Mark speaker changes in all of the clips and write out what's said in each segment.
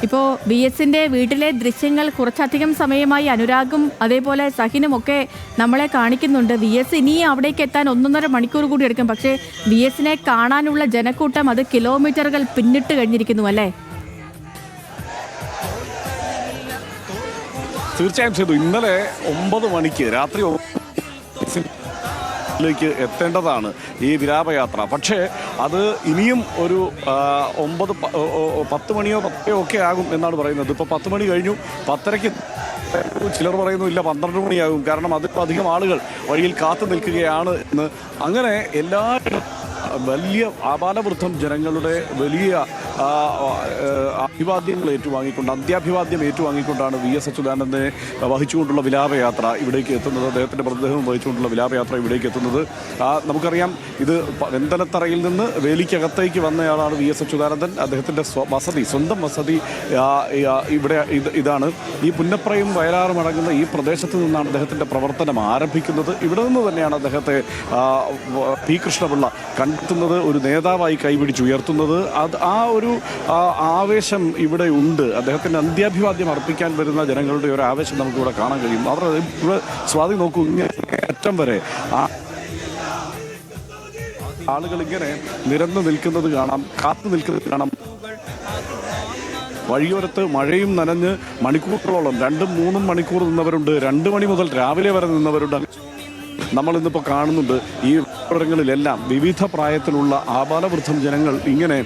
Speaker 1: ഇപ്പോൾ വി എസിന്റെ വീട്ടിലെ ദൃശ്യങ്ങൾ കുറച്ചധികം സമയമായി അനുരാഗും അതേപോലെ സഹിനും ഒക്കെ നമ്മളെ കാണിക്കുന്നുണ്ട്. വി എസ് ഇനി അവിടേക്ക് എത്താൻ 1.5 മണിക്കൂർ കൂടി എടുക്കും. പക്ഷേ വി എസിനെ കാണാനുള്ള ജനക്കൂട്ടം അത് കിലോമീറ്ററുകൾ പിന്നിട്ട് കഴിഞ്ഞിരിക്കുന്നു അല്ലേ?
Speaker 2: തീർച്ചയായും ചെയ്തു. ഇന്നലെ 9 മണിക്ക് രാത്രി ലേക്ക് എത്തേണ്ടതാണ് ഈ വിലാപയാത്ര. പക്ഷേ അത് ഇനിയും ഒരു 10 മണിയോ 10 ഒക്കെ ആകും എന്നാണ് പറയുന്നത്. ഇപ്പോൾ 10 മണി കഴിഞ്ഞു. 10:30-ക്ക് ചിലർ പറയുന്നു ഇല്ല 12 മണിയാകും. കാരണം അതിലധികം ആളുകൾ വഴിയിൽ കാത്തു നിൽക്കുകയാണ് എന്ന്. അങ്ങനെ എല്ലാ വലിയ ആപാലവൃദ്ധം ജനങ്ങളുടെ വലിയ അഭിവാദ്യങ്ങൾ ഏറ്റുവാങ്ങിക്കൊണ്ട് അന്ത്യാഭിവാദ്യം ഏറ്റുവാങ്ങിക്കൊണ്ടാണ് വി എസ് അച്യുതാനന്ദനെ വഹിച്ചുകൊണ്ടുള്ള വിലാപയാത്ര ഇവിടേക്ക് എത്തുന്നത്. അദ്ദേഹത്തിൻ്റെ മൃതദേഹം വഹിച്ചുകൊണ്ടുള്ള വിലാപയാത്ര ഇവിടേക്ക് എത്തുന്നത്. നമുക്കറിയാം, ഇത് വെന്തലത്തറയിൽ നിന്ന് വേലിക്കകത്തേക്ക് വന്നയാളാണ് വി എസ് അച്യുതാനന്ദൻ. അദ്ദേഹത്തിൻ്റെ സ്വന്തം വസതി ഇവിടെ ഇതാണ്. ഈ പുന്നപ്രയും വയലാറും അടങ്ങുന്ന ഈ പ്രദേശത്ത് നിന്നാണ് അദ്ദേഹത്തിൻ്റെ പ്രവർത്തനം ആരംഭിക്കുന്നത്. ഇവിടെ നിന്ന് തന്നെയാണ് അദ്ദേഹത്തെ പി കൃഷ്ണപിള്ള കണ്ടെത്തുന്നത്, ഒരു നേതാവായി കൈപിടിച്ചുയർത്തുന്നത്. ആ ഒരു ആവേശം ഇവിടെ ഉണ്ട്. അദ്ദേഹത്തിന് അന്ത്യാഭിവാദ്യം അർപ്പിക്കാൻ വരുന്ന ജനങ്ങളുടെ ഒരു ആവേശം നമുക്കിവിടെ കാണാൻ കഴിയും. അവർ ഇവിടെ സ്വാധീനം നോക്കൂ, ഇങ്ങനെ അറ്റം വരെ ആളുകൾ ഇങ്ങനെ നിരന്നു നിൽക്കുന്നത് കാണാം, കാത്തു നിൽക്കുന്നത് കാണാം. വഴിയോരത്ത് മഴയും നനഞ്ഞ് മണിക്കൂറുകളോളം 2-3 മണിക്കൂർ നിന്നവരുണ്ട്. 2 മണി മുതൽ രാവിലെ വരെ നിന്നവരുണ്ട്. നമ്മളിന്നിപ്പോൾ കാണുന്നുണ്ട് ഈ ഇടങ്ങളിലെല്ലാം വിവിധ പ്രായത്തിലുള്ള ആബാലവൃദ്ധം ജനങ്ങൾ ഇങ്ങനെ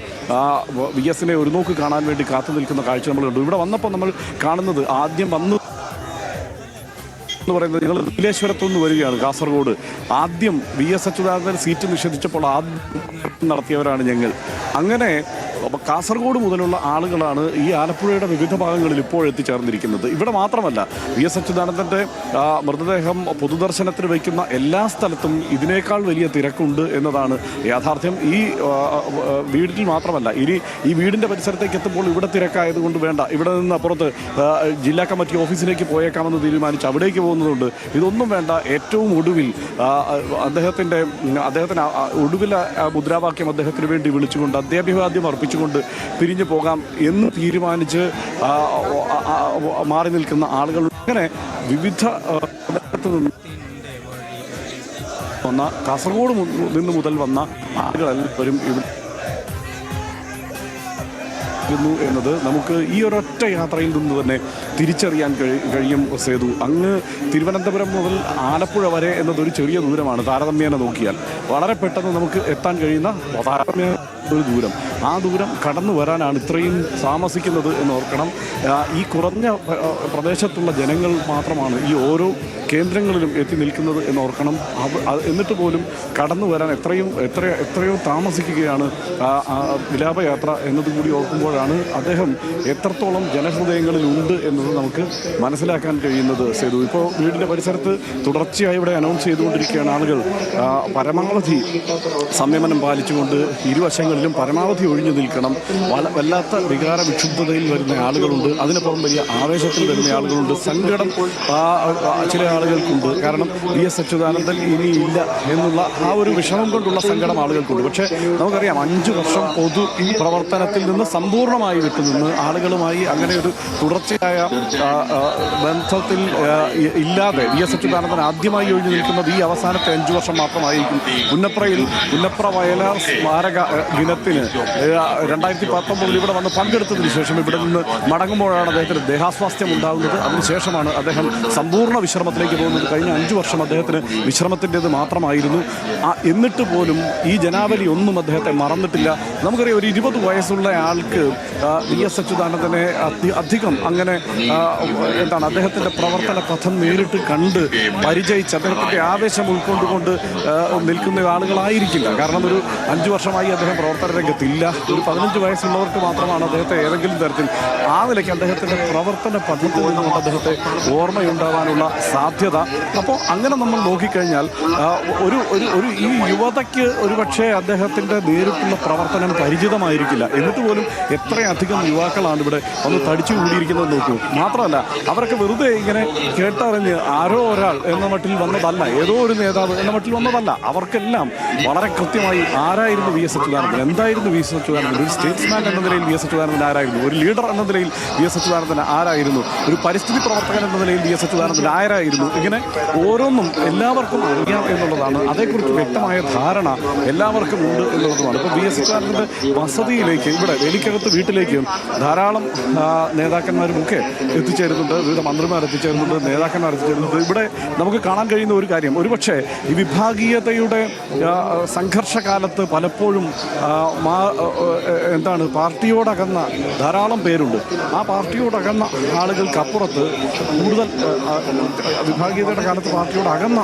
Speaker 2: വി എസിനെ ഒരു നോക്ക് കാണാൻ വേണ്ടി കാത്തു നിൽക്കുന്ന കാഴ്ച നമ്മൾ കണ്ടു. ഇവിടെ വന്നപ്പോൾ നമ്മൾ കാണുന്നത് ആദ്യം വന്നു എന്ന് പറയുന്നത് ഞങ്ങൾ നീലേശ്വരത്തുനിന്ന് വരികയാണ്, കാസർഗോഡ്. ആദ്യം വി എസ് അച്യുതാനന്ദൻ സീറ്റ് നിഷേധിച്ചപ്പോൾ ആദ്യം നടത്തിയവരാണ് ഞങ്ങൾ. അങ്ങനെ കാസർഗോഡ് മുതലുള്ള ആളുകളാണ് ഈ ആലപ്പുഴയുടെ വിവിധ ഭാഗങ്ങളിൽ ഇപ്പോൾ എത്തിച്ചേർന്നിരിക്കുന്നത്. ഇവിടെ മാത്രമല്ല, വി എസ് അച്യുതാനന്ദൻ്റെ മൃതദേഹം പൊതുദർശനത്തിന് വയ്ക്കുന്ന എല്ലാ സ്ഥലത്തും ഇതിനേക്കാൾ വലിയ തിരക്കുണ്ട് എന്നതാണ് യാഥാർത്ഥ്യം. ഈ വീടിൽ മാത്രമല്ല, ഇനി ഈ വീടിൻ്റെ പരിസരത്തേക്ക് എത്തുമ്പോൾ ഇവിടെ തിരക്കായതുകൊണ്ട് വേണ്ട, ഇവിടെ നിന്ന് അപ്പുറത്ത് ജില്ലാ കമ്മിറ്റി ഓഫീസിലേക്ക് പോയേക്കാമെന്ന് തീരുമാനിച്ച് അവിടേക്ക് പോകുന്നതുകൊണ്ട് ഇതൊന്നും വേണ്ട. ഏറ്റവും ഒടുവിൽ അദ്ദേഹത്തിന് ഒടുവിൽ മുദ്രാവാക്യം അദ്ദേഹത്തിന് വേണ്ടി വിളിച്ചുകൊണ്ട് അന്ത്യാഭിവാദ്യം അർപ്പിച്ചുകൊണ്ട് പിരിഞ്ഞു പോകാം എന്ന് തീരുമാനിച്ച് മാറി നിൽക്കുന്ന ആളുകൾ അങ്ങനെ വിവിധ വന്ന കാസർഗോഡ് നിന്ന് മുതൽ വന്ന ആളുകളെല്ലാവരും ഇവിടെ എന്നത് നമുക്ക് ഈ ഒരൊറ്റ യാത്രയിൽ നിന്ന് തന്നെ തിരിച്ചറിയാൻ കഴിയും. സേതു, അങ്ങ് തിരുവനന്തപുരം മുതൽ ആലപ്പുഴ വരെ എന്നതൊരു ചെറിയ ദൂരമാണ് താരതമ്യേന നോക്കിയാൽ. വളരെ പെട്ടെന്ന് നമുക്ക് എത്താൻ കഴിയുന്ന താരതമ്യേന ഒരു ദൂരം. ആ ദൂരം കടന്നു വരാനാണ് ഇത്രയും താമസിക്കുന്നത് എന്നോർക്കണം. ഈ കുറഞ്ഞ പ്രദേശത്തുള്ള ജനങ്ങൾ മാത്രമാണ് ഈ ഓരോ കേന്ദ്രങ്ങളിലും എത്തി നിൽക്കുന്നത് എന്നോർക്കണം. എന്നിട്ട് പോലും കടന്നു വരാൻ എത്രയോ താമസിക്കുകയാണ് വിലാപയാത്ര എന്നതുകൂടി ഓർക്കുമ്പോഴാണ് അദ്ദേഹം എത്രത്തോളം ജനഹൃദയങ്ങളിൽ ഉണ്ട് എന്നത് നമുക്ക് മനസ്സിലാക്കാൻ കഴിയുന്നത്. സേതു, ഇപ്പോൾ വീടിൻ്റെ പരിസരത്ത് തുടർച്ചയായി ഇവിടെ അനൗൺസ് ചെയ്തുകൊണ്ടിരിക്കുകയാണ് ആളുകൾ പരമാവധി സംയമനം പാലിച്ചുകൊണ്ട് ഇരുവശങ്ങളിലും പരമാവധി ഒഴിഞ്ഞു നിൽക്കണം. വല്ലാത്ത വികാര വിക്ഷുബ്ധതയിൽ വരുന്ന ആളുകളുണ്ട്, അതിനപ്പുറം വലിയ ആവേശത്തിൽ വരുന്ന ആളുകളുണ്ട്, സങ്കടം ചില ആളുകൾക്കുണ്ട്. കാരണം വി എസ് അച്യുതാനന്ദൻ ഇനിയില്ല എന്നുള്ള ആ ഒരു വിഷമം കൊണ്ടുള്ള സങ്കടം ആളുകൾക്കുണ്ട്. പക്ഷേ നമുക്കറിയാം, 5 വർഷം പൊതു പ്രവർത്തനത്തിൽ നിന്ന് സമ്പൂർണ്ണമായി വിട്ടുനിന്ന് ആളുകളുമായി അങ്ങനെ ഒരു തുടർച്ചയായ ബന്ധത്തിൽ ഇല്ലാതെ വി എസ് അച്യുതാനന്ദൻ ആദ്യമായി ഒഴിഞ്ഞു നിൽക്കുന്നത് ഈ അവസാനത്തെ 5 വർഷം മാത്രമായിരിക്കും. പുന്നപ്ര വയലാർ സ്മാരക ദിനത്തിന് 2019 ഇവിടെ വന്ന് പങ്കെടുത്തതിന് ശേഷം ഇവിടെ നിന്ന് മടങ്ങുമ്പോഴാണ് അദ്ദേഹത്തിന് ദേഹാസ്വാസ്ഥ്യം ഉണ്ടാകുന്നത്. അതിനുശേഷമാണ് അദ്ദേഹം സമ്പൂർണ്ണ വിശ്രമത്തിലേക്ക് പോകുന്നത്. കഴിഞ്ഞ 5 വർഷം അദ്ദേഹത്തിന് വിശ്രമത്തിൻ്റേത് മാത്രമായിരുന്നു. എന്നിട്ട് പോലും ഈ ജനാവലി ഒന്നും അദ്ദേഹത്തെ മറന്നിട്ടില്ല. നമുക്കറിയാം, ഒരു 20 വയസ്സുള്ള ആൾക്ക് വി എസ് അച്യുതാനന്ദനെ അധികം അങ്ങനെ അദ്ദേഹത്തിൻ്റെ പ്രവർത്തന പഥം നേരിട്ട് കണ്ട് പരിചയിച്ച് അദ്ദേഹത്തിൻ്റെ ആവേശം ഉൾക്കൊണ്ടുകൊണ്ട് നിൽക്കുന്ന ആളുകളായിരിക്കില്ല. കാരണം ഒരു 5 വർഷമായി അദ്ദേഹം പ്രവർത്തന രംഗത്തില്ല. ഒരു 15 വയസ്സുള്ളവർക്ക് മാത്രമാണ് അദ്ദേഹത്തെ ഏതെങ്കിലും തരത്തിൽ ആ നിലയ്ക്ക് അദ്ദേഹത്തിൻ്റെ പ്രവർത്തന പദ്ധതിയിൽ നിന്നുകൊണ്ട് അദ്ദേഹത്തെ ഓർമ്മയുണ്ടാവാനുള്ള സാധ്യത. അപ്പോൾ അങ്ങനെ നമ്മൾ നോക്കിക്കഴിഞ്ഞാൽ ഈ യുവതയ്ക്ക് ഒരുപക്ഷെ അദ്ദേഹത്തിൻ്റെ നേരിട്ടുള്ള പ്രവർത്തനം പരിചിതമായിരിക്കില്ല. എന്നിട്ട് പോലും എത്രയധികം യുവാക്കളാണ് ഇവിടെ ഒന്ന് തടിച്ചു കൂടിയിരിക്കുന്നത് നോക്കൂ. മാത്രമല്ല, അവരൊക്കെ വെറുതെ ഇങ്ങനെ കേട്ടറിഞ്ഞ് ആരോ ഒരാൾ എന്ന മട്ടിൽ വന്നതല്ല, ഏതോ ഒരു നേതാവ് എന്ന മട്ടിൽ വന്നതല്ല. അവർക്കെല്ലാം വളരെ കൃത്യമായി ആരായിരുന്നു വി എസ് അച്യുതാനന്ദൻ, എന്തായിരുന്നു വി എസ് എസ് അച്യുതാനന്ദൻ, ഒരു സ്റ്റേറ്റ്സ്മാൻ എന്ന നിലയിൽ വി എസ് അച്യുതാനന്ദൻ ആരായിരുന്നു, ഒരു ലീഡർ എന്ന നിലയിൽ വി എസ് അച്യുതാനന്ദൻ ആരായിരുന്നു, ഒരു പരിസ്ഥിതി പ്രവർത്തകൻ എന്ന നിലയിൽ വി എസ് അച്യുതാനന്ദൻ ആരായിരുന്നു, ഇങ്ങനെ ഓരോന്നും എല്ലാവർക്കും അറിയാം എന്നുള്ളതാണ്. അതേക്കുറിച്ച് വ്യക്തമായ ധാരണ എല്ലാവർക്കും ഉണ്ട് എന്നുള്ളതുമാണ്. ഇപ്പോൾ വി എസ് അച്യുതാനന്ദൻ്റെ വസതിയിലേക്ക്, ഇവിടെ വേലിക്കകത്ത് വീട്ടിലേക്ക് ധാരാളം നേതാക്കന്മാരുമൊക്കെ എത്തിച്ചേരുന്നുണ്ട്, വിവിധ മന്ത്രിമാർ എത്തിച്ചേരുന്നുണ്ട്, നേതാക്കന്മാർ എത്തിച്ചേരുന്നുണ്ട്. ഇവിടെ നമുക്ക് കാണാൻ കഴിയുന്ന ഒരു കാര്യം, ഒരുപക്ഷെ ഈ വിഭാഗീയതയുടെ സംഘർഷകാലത്ത് പലപ്പോഴും പാർട്ടിയോടകന്ന ധാരാളം പേരുണ്ട്. ആ പാർട്ടിയോടകന്ന ആളുകൾക്കപ്പുറത്ത് കൂടുതൽ വിഭാഗീയതയുടെ കാലത്ത് പാർട്ടിയോടകന്ന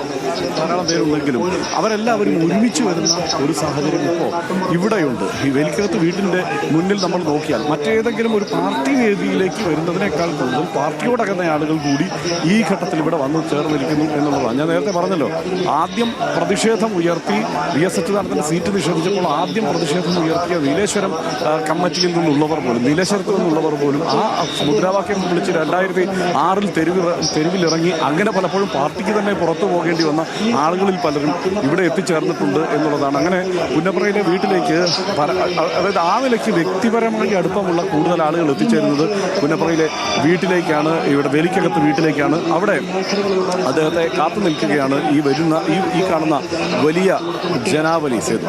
Speaker 2: ധാരാളം പേരുണ്ടെങ്കിലും അവരെല്ലാവരും ഒരുമിച്ച് വരുന്ന ഒരു സാഹചര്യം ഇപ്പോൾ ഇവിടെയുണ്ട്. ഈ വേലിക്കകത്ത് വീട്ടിൻ്റെ മുന്നിൽ നമ്മൾ നോക്കിയാൽ മറ്റേതെങ്കിലും ഒരു പാർട്ടി വേദിയിലേക്ക് വരുന്നതിനേക്കാൾ കൂടുതൽ പാർട്ടിയോടകന്ന ആളുകൾ കൂടി ഈ ഘട്ടത്തിൽ ഇവിടെ വന്ന് ചേർന്നിരിക്കുന്നു എന്നുള്ളതാണ്. ഞാൻ നേരത്തെ പറഞ്ഞല്ലോ, ആദ്യം പ്രതിഷേധം ഉയർത്തി വി എസ് അച്യുതാനന്ദൻ്റെ സീറ്റ് നിഷേധിച്ചപ്പോൾ ആദ്യം പ്രതിഷേധം ഉയർത്തിയ നീലേശ്വരം കമ്മിറ്റിയിൽ നിന്നുള്ളവർ പോലും, നീലേശ്വരത്ത് നിന്നുള്ളവർ പോലും ആ മുദ്രാവാക്യം വിളിച്ച് 2006 തെരുവിലിറങ്ങി അങ്ങനെ പലപ്പോഴും പാർട്ടിക്ക് തന്നെ പുറത്തു പോകേണ്ടി വന്ന ആളുകളിൽ പലരും ഇവിടെ എത്തിച്ചേർന്നിട്ടുണ്ട് എന്നുള്ളതാണ്. അങ്ങനെ പുന്നപ്രയിലെ വീട്ടിലേക്ക് അതായത് ആ നിലയ്ക്ക് വ്യക്തിപരമായി അടുപ്പമുള്ള കൂടുതൽ ആളുകൾ എത്തിച്ചേരുന്നത് പുന്നപ്രയിലെ വീട്ടിലേക്കാണ്, ഇവിടെ വേലിക്കകത്ത് വീട്ടിലേക്കാണ്. അവിടെ അദ്ദേഹത്തെ കാത്തു നിൽക്കുകയാണ് ഈ കാണുന്ന വലിയ ജനാവലി. സേതു.